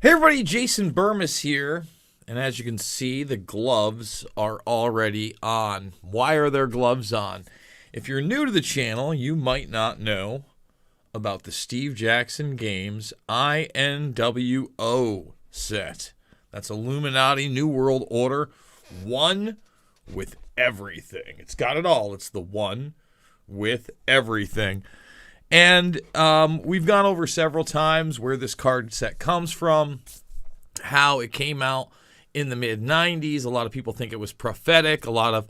Hey everybody, Jason Burmis here, and as you can see, the gloves are already on. Why are there gloves on? If you're new to the channel, you might not know about the Steve Jackson Games INWO set. That's Illuminati New World Order, one with everything. It's got it all. It's the one with everything. And we've gone over several times where this card set comes from, how it came out in the mid-90s. A lot of people think it was prophetic. A lot of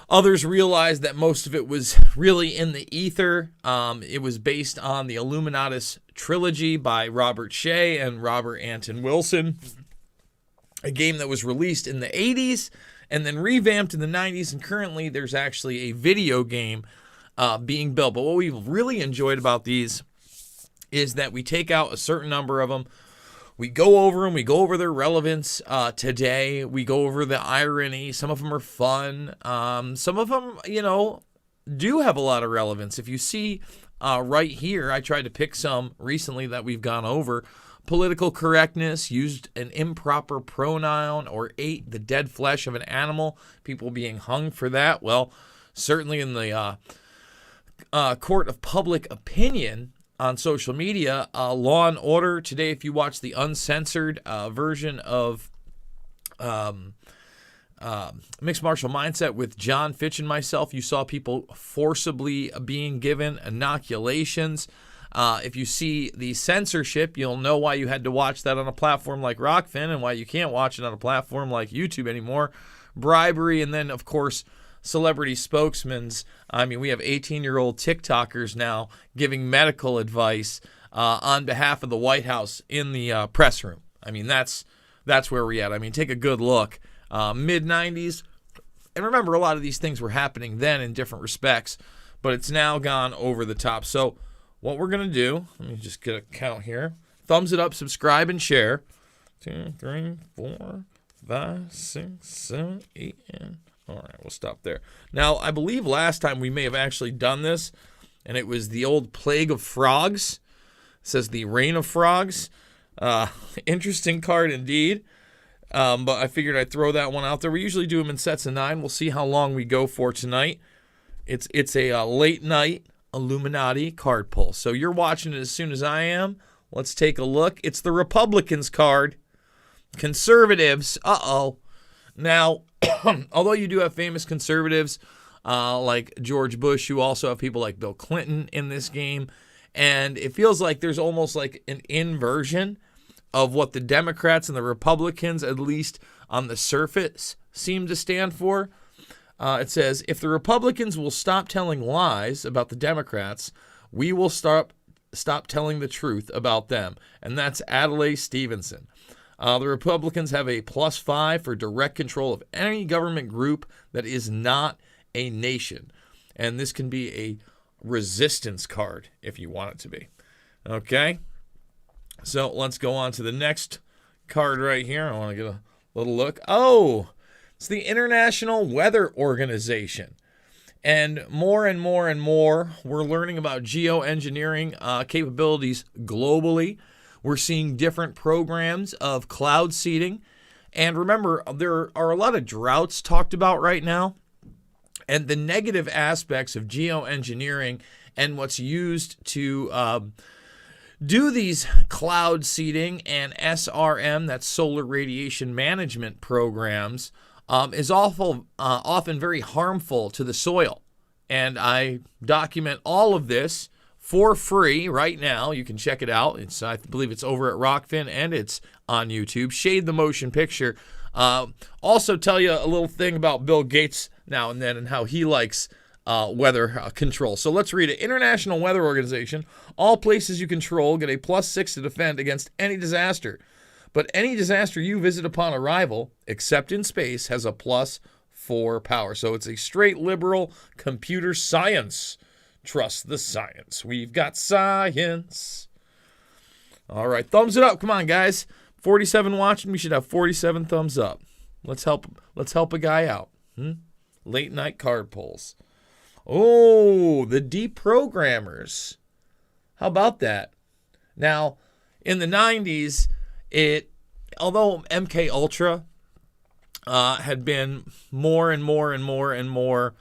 others realize that most of it was really in the ether. It was based on the Illuminatus trilogy by Robert Shea and Robert Anton Wilson, a game that was released in the 80s and then revamped in the 90s. And currently there's actually a video game being built. But what we've really enjoyed about these is that we take out a certain number of them. We go over them. We go over their relevance today. We go over the irony. Some of them are fun. Some of them, do have a lot of relevance. If you see right here, I tried to pick some recently that we've gone over. Political correctness, used an improper pronoun, or ate the dead flesh of an animal. People being hung for that. Well, certainly in the court of public opinion on social media, Law and Order today, if you watch the uncensored version of Mixed Martial Mindset with John Fitch and myself, you saw people forcibly being given inoculations. If you see the censorship, you'll know why you had to watch that on a platform like Rockfin and why you can't watch it on a platform like YouTube anymore. Bribery, and then, of course, celebrity spokesmen's. I mean, we have 18-year-old TikTokers now giving medical advice on behalf of the White House in the press room. I mean, that's where we're at. I mean, take a good look. Mid-90s. And remember, a lot of these things were happening then in different respects, but it's now gone over the top. So what we're going to do, let me just get a count here. Thumbs it up, subscribe, and share. 2, 3, 4, 5, 6, 7, 8, and... All right, we'll stop there. Now, I believe last time we may have actually done this, and it was the old Plague of Frogs. It says the Reign of Frogs. Interesting card indeed, but I figured I'd throw that one out there. We usually do them in sets of 9. We'll see how long we go for tonight. It's a late night Illuminati card pull. So you're watching it as soon as I am. Let's take a look. It's the Republicans card. Conservatives. Uh-oh. Now, although you do have famous conservatives like George Bush, you also have people like Bill Clinton in this game. And it feels like there's almost like an inversion of what the Democrats and the Republicans, at least on the surface, seem to stand for. It says, if the Republicans will stop telling lies about the Democrats, we will stop telling the truth about them. And that's Adlai Stevenson. The Republicans have a +5 for direct control of any government group that is not a nation. And this can be a resistance card if you want it to be. Okay? So let's go on to the next card right here. I want to get a little look. Oh, it's the International Weather Organization. And more, we're learning about geoengineering capabilities globally. We're seeing different programs of cloud seeding. And remember, there are a lot of droughts talked about right now. And the negative aspects of geoengineering and what's used to do these cloud seeding and SRM, that's solar radiation management programs, is often very harmful to the soil. And I document all of this for free right now. You can check it out. I believe it's over at Rockfin and it's on YouTube. Shade the Motion Picture. Also tell you a little thing about Bill Gates now and then and how he likes weather control. So let's read it. International Weather Organization. All places you control get a +6 to defend against any disaster. But any disaster you visit upon arrival, except in space, has a +4 power. So it's a straight liberal computer science. Trust the science. We've got science. All right, thumbs it up. Come on, guys. 47 watching. We should have 47 thumbs up. Let's help a guy out. Late night card pulls. Oh, the Deprogrammers. How about that? Now, in the 90s, Although MK Ultra had been more and more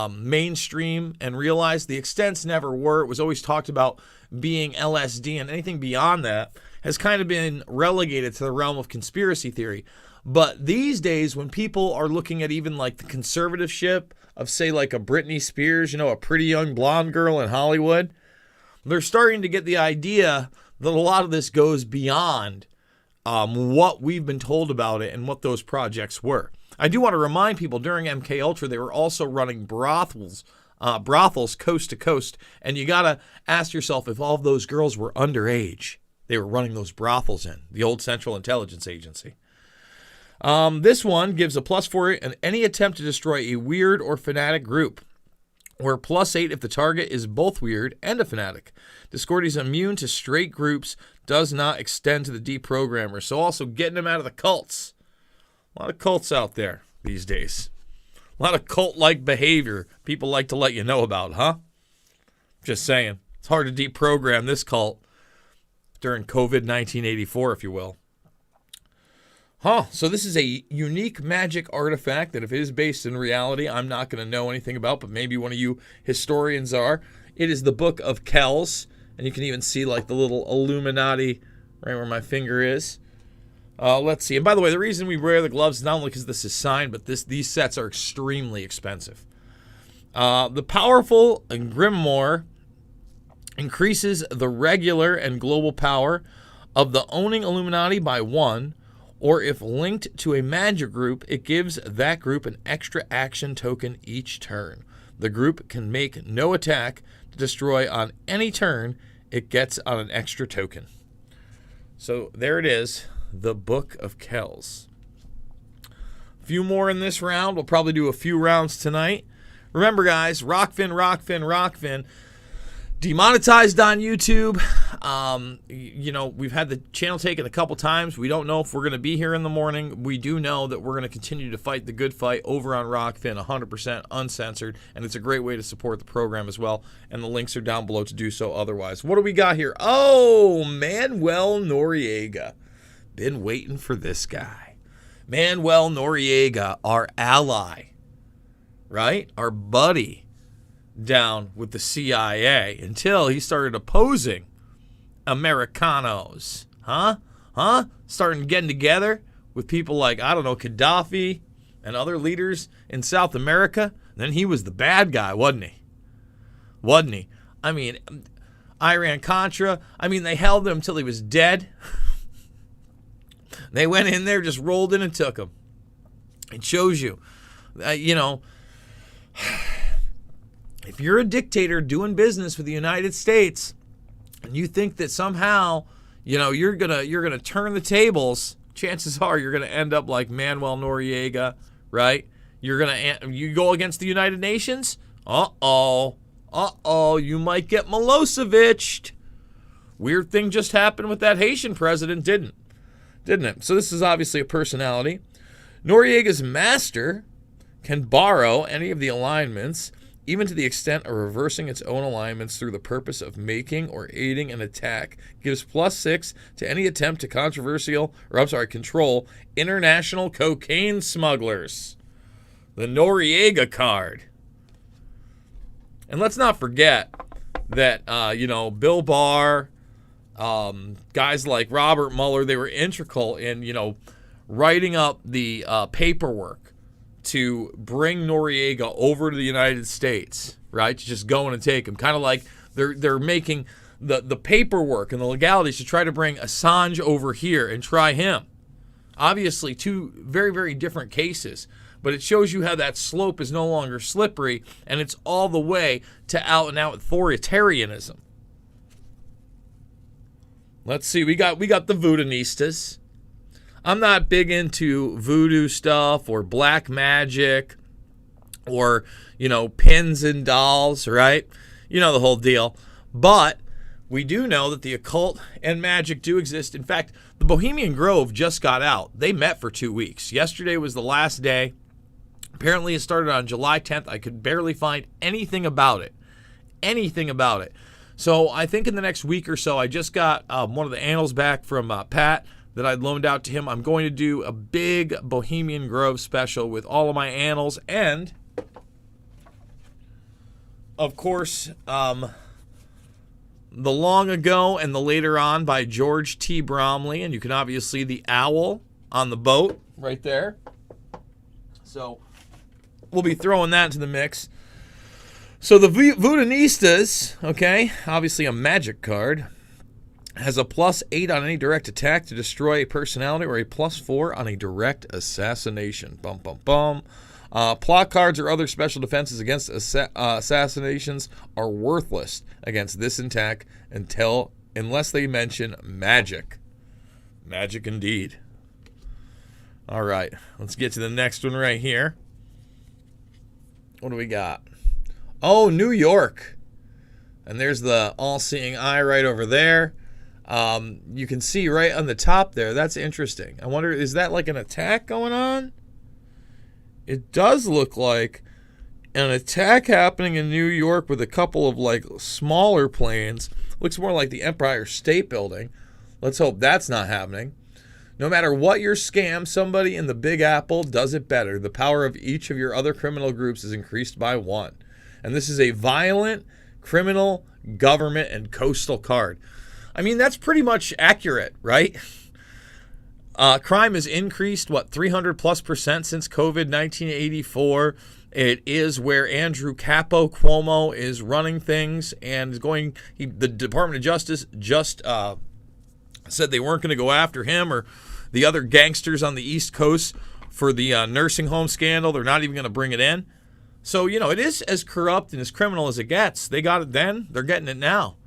mainstream and realized, the extents never were. It was always talked about being LSD, and anything beyond that has kind of been relegated to the realm of conspiracy theory. But these days, when people are looking at even like the conservativeship of, say, like a Britney Spears, a pretty young blonde girl in Hollywood, they're starting to get the idea that a lot of this goes beyond what we've been told about it and what those projects were. I do want to remind people, during MK Ultra, they were also running brothels coast to coast, and you got to ask yourself if all of those girls were underage. They were running those brothels in the old Central Intelligence Agency. This one gives a plus for it, and any attempt to destroy a weird or fanatic group, or +8 if the target is both weird and a fanatic. Discord is immune to straight groups, does not extend to the deprogrammers. So also getting them out of the cults. A lot of cults out there these days. A lot of cult-like behavior people like to let you know about, huh? Just saying. It's hard to deprogram this cult during COVID-19 84, if you will. So this is a unique magic artifact that, if it is based in reality, I'm not going to know anything about, but maybe one of you historians are. It is the Book of Kells, and you can even see like the little Illuminati right where my finger is. Let's see. And by the way, the reason we wear the gloves is not only because this is signed, but these sets are extremely expensive. The powerful grimoire increases the regular and global power of the owning Illuminati by 1, or if linked to a magic group, it gives that group an extra action token each turn. The group can make no attack to destroy on any turn it gets on an extra token. So there it is, the Book of Kells. A few more in this round. We'll probably do a few rounds tonight. Remember, guys, Rockfin. Demonetized on YouTube. We've had the channel taken a couple times. We don't know if we're going to be here in the morning. We do know that we're going to continue to fight the good fight over on Rockfin, 100% uncensored, and it's a great way to support the program as well, and the links are down below to do so otherwise. What do we got here? Oh, Manuel Noriega. Been waiting for this guy. Manuel Noriega, our ally, right? Our buddy down with the CIA, until he started opposing Americanos. Starting getting together with people like, Gaddafi and other leaders in South America. And then he was the bad guy, wasn't he? I mean, Iran-Contra, they held him until he was dead. They went in there, just rolled in and took him. It shows you, if you're a dictator doing business with the United States, and you think that somehow, you're gonna turn the tables, chances are you're gonna end up like Manuel Noriega, right? You go against the United Nations. You might get Milosevic. Weird thing just happened with that Haitian president, didn't it? So this is obviously a personality. Noriega's master can borrow any of the alignments, even to the extent of reversing its own alignments through the purpose of making or aiding an attack. Gives +6 to any attempt to control international cocaine smugglers. The Noriega card. And let's not forget that, Bill Barr, guys like Robert Mueller, they were integral in, writing up the paperwork to bring Noriega over to the United States, right? To just go in and take him. Kind of like they're making the paperwork and the legalities to try to bring Assange over here and try him. Obviously, two very, very different cases, but it shows you how that slope is no longer slippery, and it's all the way to out-and-out authoritarianism. Let's see, we got the Vudanistas. I'm not big into voodoo stuff or black magic or, pins and dolls, right? You know the whole deal. But we do know that the occult and magic do exist. In fact, the Bohemian Grove just got out. They met for 2 weeks. Yesterday was the last day. Apparently it started on July 10th. I could barely find anything about it. So I think in the next week or so, I just got one of the annals back from Pat, that I'd loaned out to him. I'm going to do a big Bohemian Grove special with all of my annals and, of course, The Long Ago and the Later On by George T. Bromley. And you can obviously see the owl on the boat right there. So we'll be throwing that into the mix. So the Vudanistas, okay, obviously a magic card, has a +8 on any direct attack to destroy a personality or a +4 on a direct assassination. Bum, bum, bum. Plot cards or other special defenses against assassinations are worthless against this attack unless they mention magic. Magic indeed. All right, let's get to the next one right here. What do we got? Oh, New York. And there's the all-seeing eye right over there. You can see right on the top there. That's interesting. I wonder, is that like an attack going on? It does look like an attack happening in New York with a couple of like smaller planes. Looks more like the Empire State Building. Let's hope that's not happening. No matter what your scam, somebody in the Big Apple does it better. The power of each of your other criminal groups is increased by 1. And this is a violent, criminal, government, and coastal card. I mean, that's pretty much accurate, right? Crime has increased, 300+% since COVID 1984. It is where Andrew Capo Cuomo is running things and is going. The Department of Justice just said they weren't going to go after him or the other gangsters on the East Coast for the nursing home scandal. They're not even going to bring it in. So, it is as corrupt and as criminal as it gets. They got it then. They're getting it now.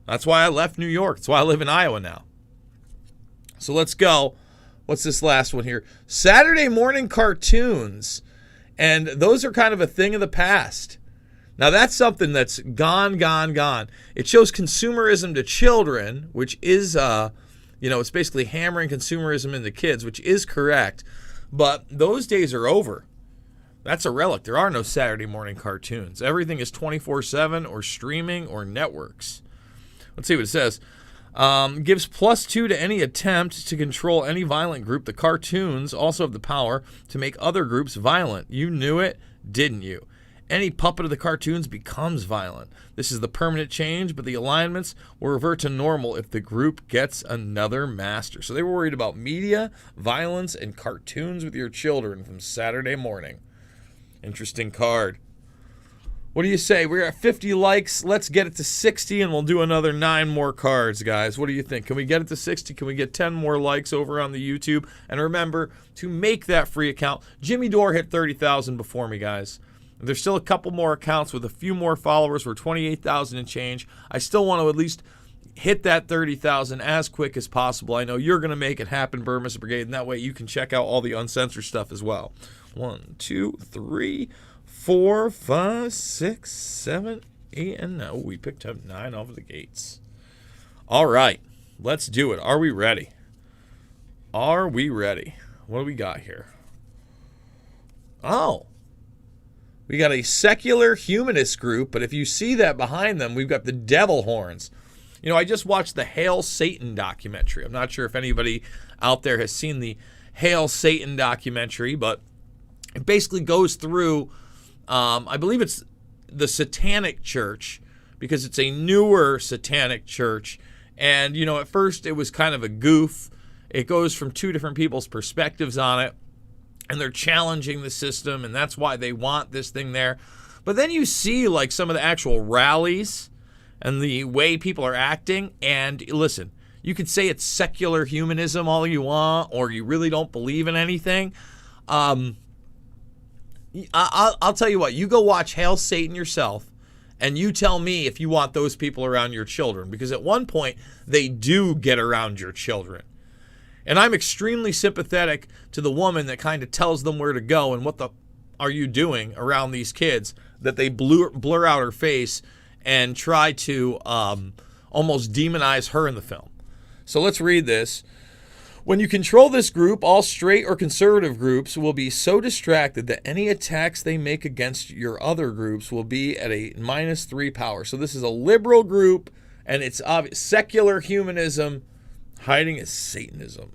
That's why I left New York. That's why I live in Iowa now. So let's go. What's this last one here? Saturday morning cartoons. And those are kind of a thing of the past. Now, that's something that's gone. It shows consumerism to children, which is, it's basically hammering consumerism into kids, which is correct. But those days are over. That's a relic. There are no Saturday morning cartoons. Everything is 24/7 or streaming or networks. Let's see what it says. Gives +2 to any attempt to control any violent group. The cartoons also have the power to make other groups violent. You knew it, didn't you? Any puppet of the cartoons becomes violent. This is the permanent change, but the alignments will revert to normal if the group gets another master. So they were worried about media, violence, and cartoons with your children from Saturday morning. Interesting card. What do you say? We're at 50 likes. Let's get it to 60, and we'll do another 9 more cards, guys. What do you think? Can we get it to 60? Can we get 10 more likes over on the YouTube? And remember to make that free account. Jimmy Dore hit 30,000 before me, guys. There's still a couple more accounts with a few more followers. We're 28,000 and change. I still want to at least hit that 30,000 as quick as possible. I know you're going to make it happen, Burmese Brigade, and that way you can check out all the uncensored stuff as well. 1, 2, 3, 4, 5, 6, 7, 8, and no, we picked up 9 off of the gates. All right, let's do it. Are we ready? Are we ready? What do we got here? Oh, we got a secular humanist group, but if you see that behind them, we've got the devil horns. I just watched the Hail Satan documentary. I'm not sure if anybody out there has seen the Hail Satan documentary, but it basically goes through, I believe it's the Satanic Church, because it's a newer Satanic Church. And, at first it was kind of a goof. It goes from 2 different people's perspectives on it, and they're challenging the system, and that's why they want this thing there. But then you see, like, some of the actual rallies and the way people are acting, and listen, you could say it's secular humanism all you want, or you really don't believe in anything. I'll tell you what, you go watch Hail Satan yourself, and you tell me if you want those people around your children, because at one point, they do get around your children. And I'm extremely sympathetic to the woman that kind of tells them where to go and what the are you doing around these kids, that they blur out her face and try to almost demonize her in the film. So let's read this. When you control this group, all straight or conservative groups will be so distracted that any attacks they make against your other groups will be at a -3 power. So this is a liberal group, and it's secular humanism hiding as Satanism.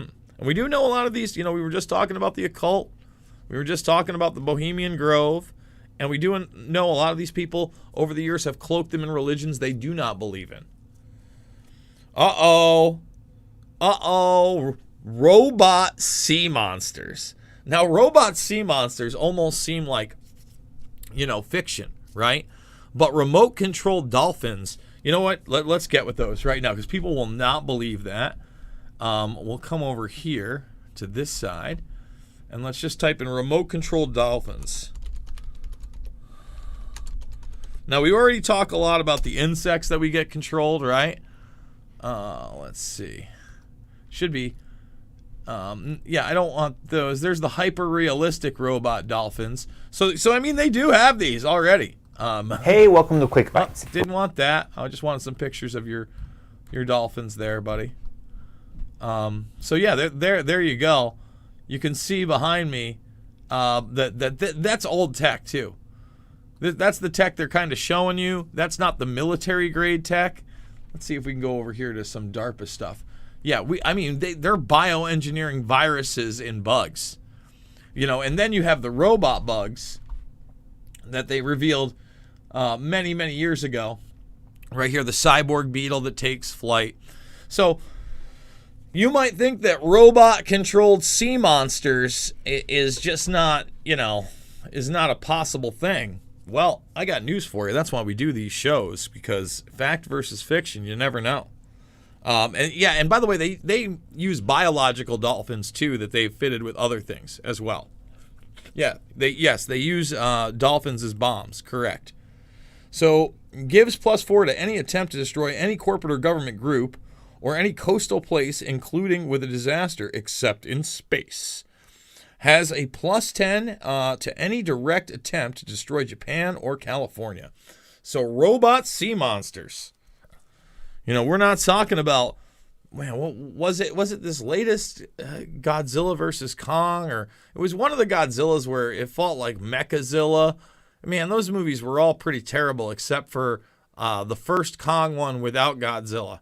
And we do know a lot of these. We were just talking about the occult. We were just talking about the Bohemian Grove. And we do know a lot of these people over the years have cloaked them in religions they do not believe in. Uh-oh. Robot sea monsters. Now, robot sea monsters almost seem like, fiction, right? But remote-controlled dolphins, you know what? Let's get with those right now, because people will not believe that. We'll come over here to this side, and let's just type in remote-controlled dolphins. Now, we already talk a lot about the insects that we get controlled, right? Let's see. Should be. I don't want those. There's the hyper-realistic robot dolphins. So I mean, they do have these already. Hey, welcome to Quick Bites. Didn't want that. I just wanted some pictures of your dolphins there, buddy. So yeah, there you go. You can see behind me that's old tech too. That's the tech they're kind of showing you. That's not the military grade tech. Let's see if we can go over here to some DARPA stuff. Yeah, they're bioengineering viruses in bugs. And then you have the robot bugs that they revealed many, many years ago. Right here, the cyborg beetle that takes flight. So you might think that robot-controlled sea monsters is just not, is not a possible thing. Well, I got news for you. That's why we do these shows, because fact versus fiction, you never know. And by the way, they use biological dolphins too that they've fitted with other things as well. Yeah, they use dolphins as bombs. Correct. So gives +4 to any attempt to destroy any corporate or government group or any coastal place, including with a disaster, except in space. Has a +10 to any direct attempt to destroy Japan or California. So robot sea monsters. We're not talking about, man, what was it? Was it this latest Godzilla versus Kong? Or it was one of the Godzillas where it felt like Mechazilla. Man, those movies were all pretty terrible except for the first Kong one without Godzilla.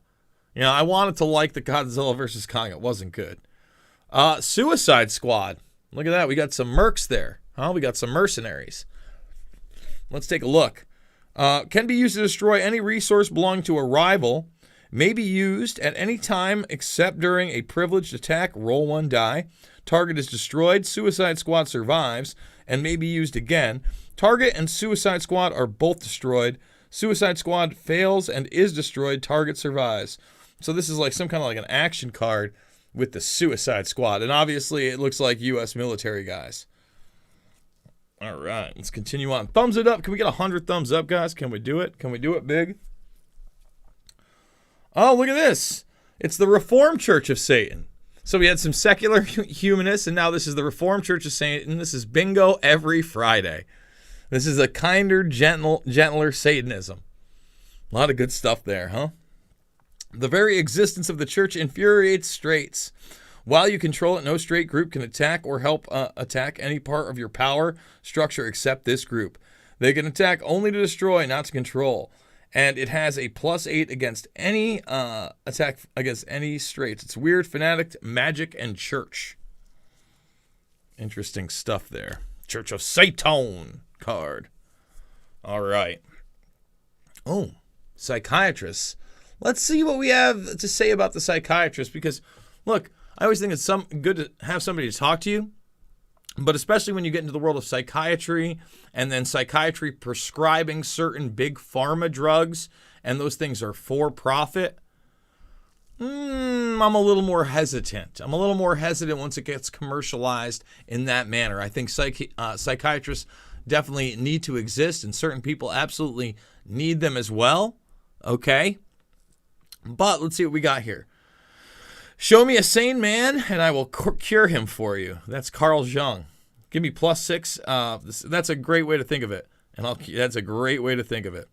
I wanted to like the Godzilla versus Kong. It wasn't good. Suicide Squad. Look at that. We got some mercs there. We got some mercenaries. Let's take a look. Can be used to destroy any resource belonging to a rival. May be used at any time except during a privileged attack. Roll 1 die. Target is destroyed. Suicide Squad survives and may be used again. Target and Suicide Squad are both destroyed. Suicide Squad fails and is destroyed. Target survives. So this is like some kind of like an action card with the Suicide Squad. And obviously it looks like U.S. military guys. All right, let's continue on. Thumbs it up. Can we get 100 thumbs up, guys? Can we do it? Can we do it big? Oh, look at this. It's the Reformed Church of Satan. So we had some secular humanists, and now this is the Reformed Church of Satan. This is bingo every Friday. This is a kinder, gentler Satanism. A lot of good stuff there, huh? The very existence of the church infuriates straights. While you control it, no straight group can attack or help attack any part of your power structure except this group. They can attack only to destroy, not to control. And it has a +8 against any attack against any straights. It's weird, fanatic, magic, and church. Interesting stuff there. Church of Satan card. All right. Oh, psychiatrists. Let's see what we have to say about the psychiatrists, because, look, I always think it's good to have somebody to talk to you, but especially when you get into the world of psychiatry and then psychiatry prescribing certain big pharma drugs, and those things are for profit, I'm a little more hesitant. I'm a little more hesitant once it gets commercialized in that manner. I think psychiatrists definitely need to exist, and certain people absolutely need them as well. Okay? But let's see what we got here. Show me a sane man, and I will cure him for you. That's Carl Jung. Give me +6. That's a great way to think of it. That's a great way to think of it.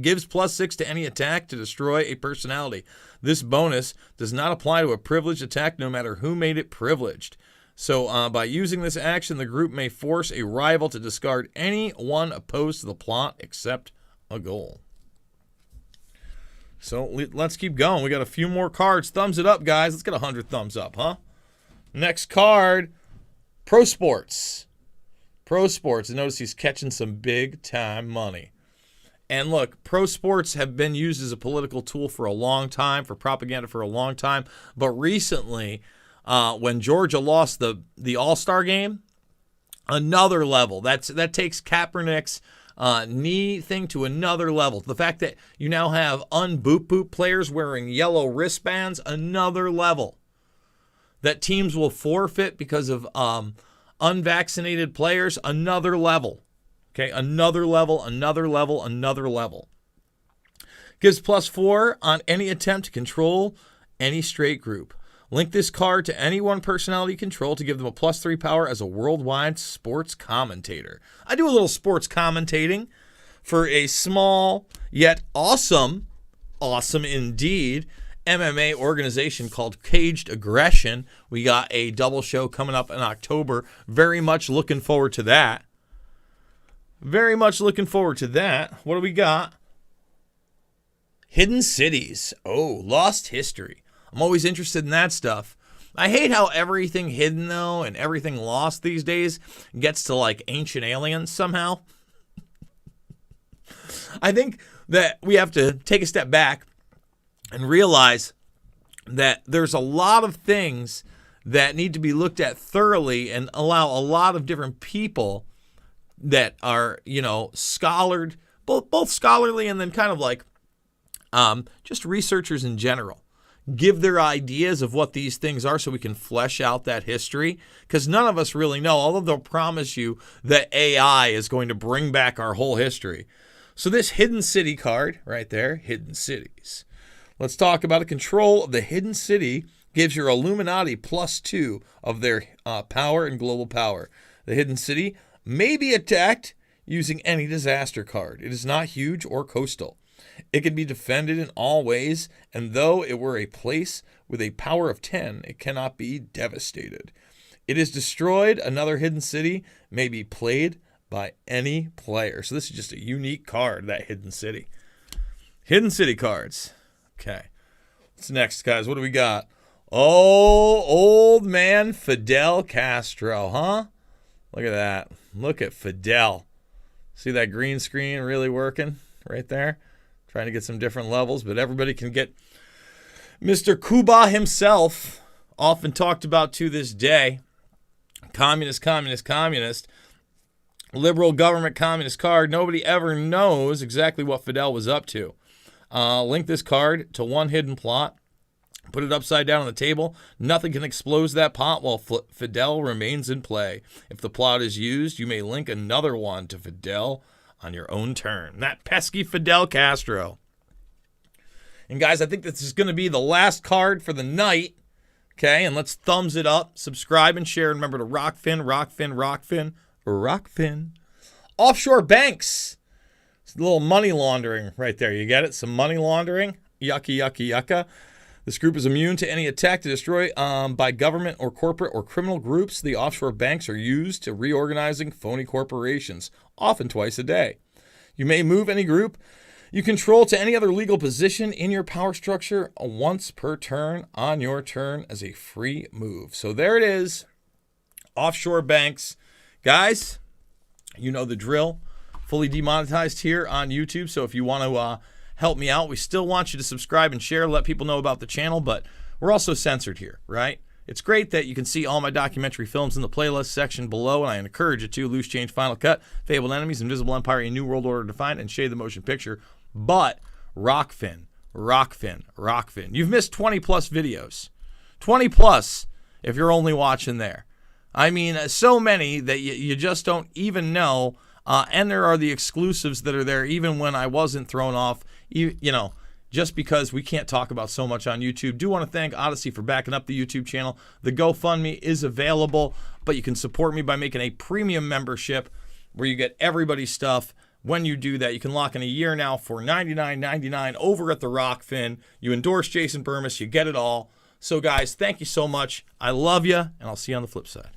Gives +6 to any attack to destroy a personality. This bonus does not apply to a privileged attack, no matter who made it privileged. So by using this action, the group may force a rival to discard any one opposed to the plot except a goal. So let's keep going. We got a few more cards. Thumbs it up, guys. Let's get 100 thumbs up, huh? Next card, Pro Sports. Pro Sports. Notice he's catching some big-time money. And look, pro sports have been used as a political tool for a long time, for propaganda for a long time. But recently, when Georgia lost the All-Star game, another level. That takes Kaepernick's knee thing to another level. The fact that you now have un-boop-boop players wearing yellow wristbands, another level. That teams will forfeit because of unvaccinated players, another level. Okay, another level, another level, another level. Gives +4 on any attempt to control any straight group. Link this card to any one personality you control to give them a +3 power as a worldwide sports commentator. I do a little sports commentating for a small yet awesome indeed, MMA organization called Caged Aggression. We got a double show coming up in October. Very much looking forward to that. Very much looking forward to that. What do we got? Hidden cities. Oh, lost history. I'm always interested in that stuff. I hate how everything hidden, though, and everything lost these days gets to, like, ancient aliens somehow. I think that we have to take a step back and realize that there's a lot of things that need to be looked at thoroughly and allow a lot of different people that are, scholared, both scholarly and then kind of like just researchers in general, give their ideas of what these things are so we can flesh out that history, because none of us really know, although they'll promise you that AI is going to bring back our whole history. So this hidden city card right there, hidden cities. Let's talk about a control of the hidden city gives your Illuminati +2 of their power and global power. The hidden city may be attacked using any disaster card. It is not huge or coastal. It can be defended in all ways, and though it were a place with a power of 10, it cannot be devastated. It is destroyed. Another hidden city may be played by any player. So this is just a unique card, that hidden city. Hidden city cards. Okay. What's next, guys? What do we got? Oh, old man Fidel Castro, huh? Look at that. Look at Fidel. See that green screen really working right there? Trying to get some different levels, but everybody can get Mr. Cuba himself, often talked about to this day. Communist, communist, communist. Liberal government communist card. Nobody ever knows exactly what Fidel was up to. Link this card to one hidden plot. Put it upside down on the table. Nothing can explode that pot while Fidel remains in play. If the plot is used, you may link another one to Fidel on your own turn. That pesky Fidel Castro. And guys, I think this is going to be the last card for the night. Okay, and let's thumbs it up, subscribe, and share. Remember to rockfin, rockfin, rockfin, rockfin. Offshore banks. It's a little money laundering right there. You get it? Some money laundering. Yucky, yucky, yucca. This group is immune to any attack to destroy by government or corporate or criminal groups. The offshore banks are used to reorganizing phony corporations, often twice a day. You may move any group you control to any other legal position in your power structure once per turn on your turn as a free move. So there it is. Offshore banks. Guys, you know the drill. Fully demonetized here on YouTube. So if you want to help me out, we still want you to subscribe and share, let people know about the channel, but we're also censored here, right? It's great that you can see all my documentary films in the playlist section below, and I encourage you to. Loose Change, Final Cut, Fabled Enemies, Invisible Empire, A New World Order Defined, and Shade the Motion Picture. But rockfin, rockfin, rockfin. You've missed 20 plus videos. 20 plus if you're only watching there. I mean, so many that you just don't even know. And there are the exclusives that are there even when I wasn't thrown off, just because we can't talk about so much on YouTube. Do want to thank Odyssey for backing up the YouTube channel. The GoFundMe is available, but you can support me by making a premium membership where you get everybody's stuff. When you do that, you can lock in a year now for $99.99 over at the Rockfin. You endorse Jason Burmis, you get it all. So guys, thank you so much. I love you, and I'll see you on the flip side.